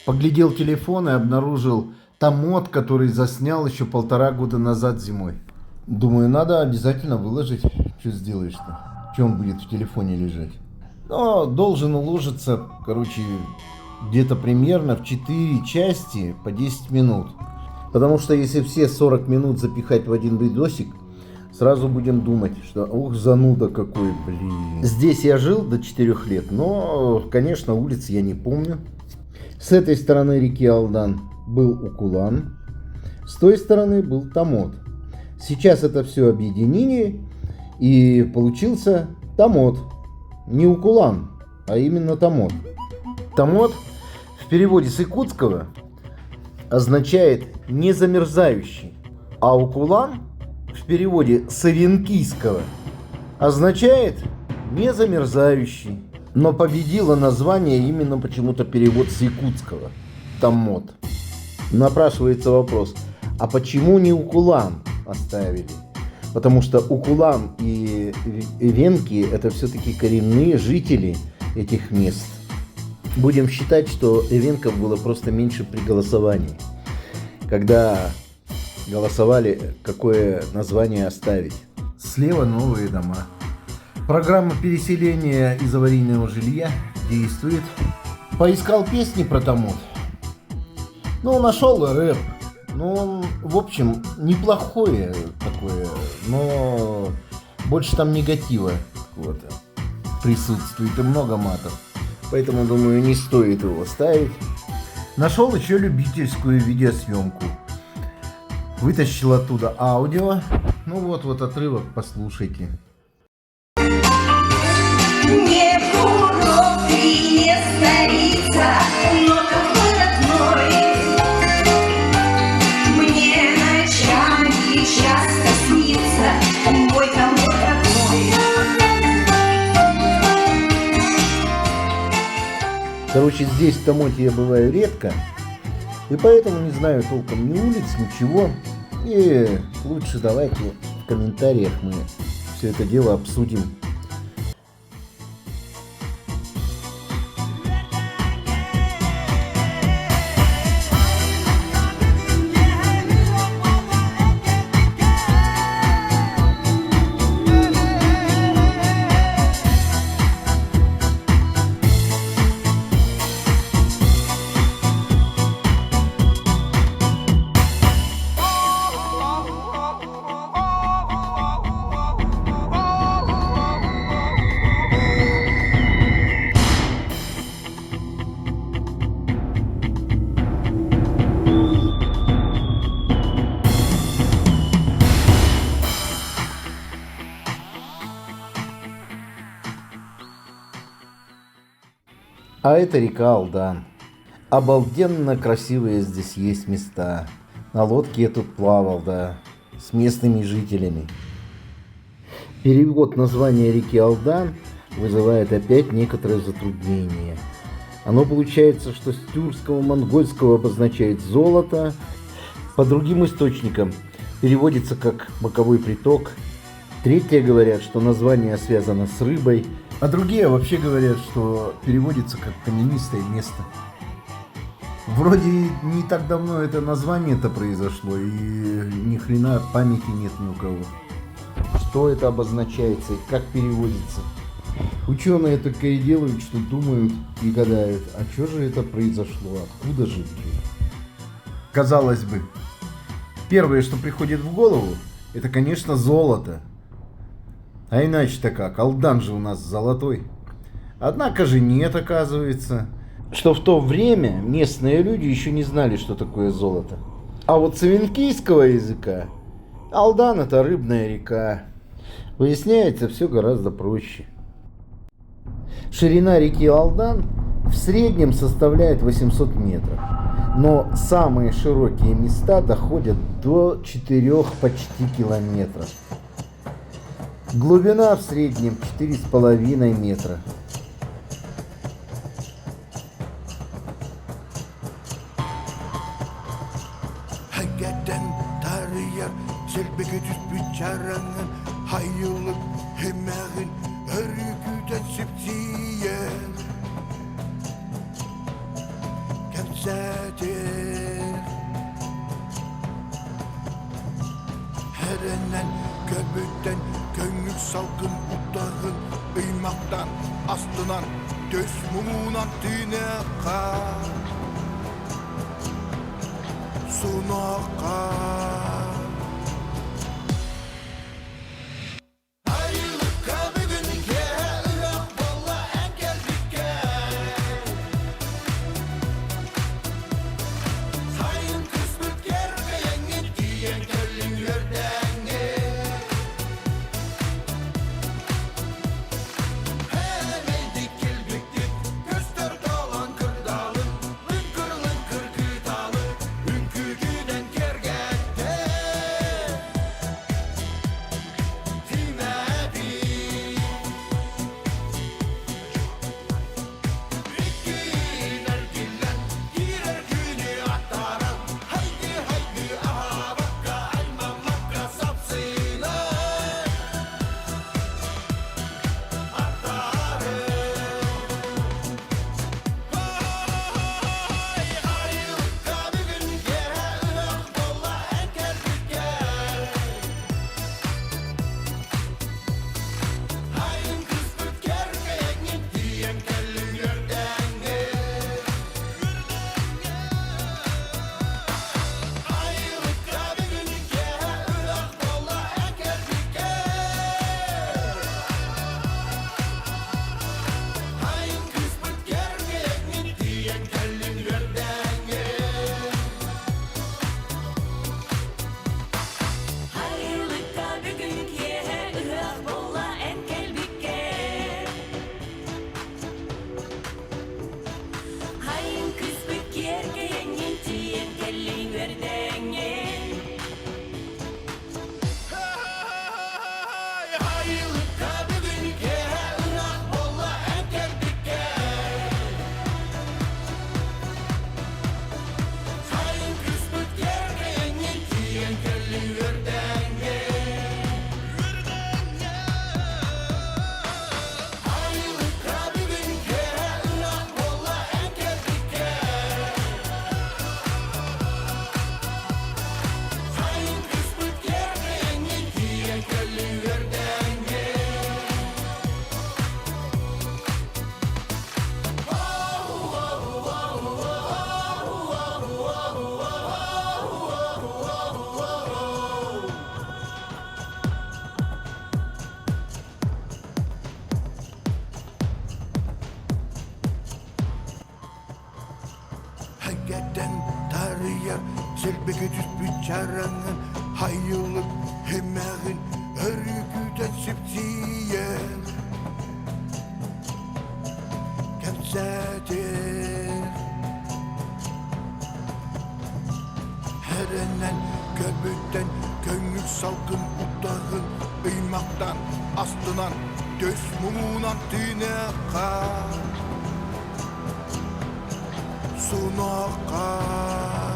Поглядел телефон и обнаружил томот, который заснял еще 1,5 года назад зимой. Думаю, надо обязательно выложить. Что сделаешь-то? Что он будет в телефоне лежать? Но должен уложиться, где-то примерно в 4 части по 10 минут. Потому что если все 40 минут запихать в один видосик, сразу будем думать, что ух, зануда какой, блин. Здесь я жил до 4 лет, но, конечно, улиц я не помню. С этой стороны реки Алдан был Укулан, с той стороны был Томот. Сейчас это все объединили, и получился Томот. Не Укулан, а именно Томот. Томот в переводе с якутского означает «незамерзающий», а Укулан в переводе с авенкийского означает «незамерзающий». Но победило название именно почему-то перевод с якутского – Томот. Напрашивается вопрос, а почему не Укулан оставили? Потому что Укулан и эвенки – это все-таки коренные жители этих мест. Будем считать, что эвенков было просто меньше при голосовании. Когда голосовали, какое название оставить. Слева новые дома. Программа переселения из аварийного жилья действует. Поискал песни про Томот. Нашел рэп. Он, в общем, неплохое такое, но больше там негатива какого-то присутствует и много матов. Поэтому, думаю, не стоит его ставить. Нашел еще любительскую видеосъемку. Вытащил оттуда аудио. Вот отрывок, послушайте. Не курорт и не столица, но какой родной. Мне ночами часто снится мой Томот родной. Здесь в Томоте я бываю редко, и поэтому не знаю толком ни улиц, ничего. И лучше давайте в комментариях мы все это дело обсудим. А это река Алдан. Обалденно красивые здесь есть места. На лодке я тут плавал, с местными жителями. Перевод названия реки Алдан вызывает опять некоторые затруднения. Оно получается, что с тюркского монгольского обозначает золото. По другим источникам переводится как боковой приток. Третьи говорят, что название связано с рыбой. А другие вообще говорят, что переводится как каменистое место. Вроде не так давно это название-то произошло, и ни хрена памяти нет ни у кого. Что это обозначается и как переводится? Ученые только и делают, что думают и гадают, а что же это произошло, откуда же? Казалось бы, первое, что приходит в голову, это, конечно, золото. А иначе-то как? Алдан же у нас золотой. Однако же нет, оказывается. Что в то время местные люди еще не знали, что такое золото. А вот с авенкийского языка Алдан — это рыбная река. Выясняется все гораздо проще. Ширина реки Алдан в среднем составляет 800 метров. Но самые широкие места доходят до 4 почти километров. Глубина в среднем 4,5 метра. Hakikaten tarıyor Selbege düz çaranın Hayırlık hemeğin Örgüden sipsiyen Kemsedir Herenen köbütten Köngül salgın utağınIymaktan astınan Göz mumunan tüneqa Sunaqa Hakikaten tarıyar Selbege düz çaranın Hayırlık hemeğin Örgüden sipsiyen Kemsedir Herenen köbütten Köngül salgın utağınIymaktan astınan Göz mumunan tüneqa Sunaqa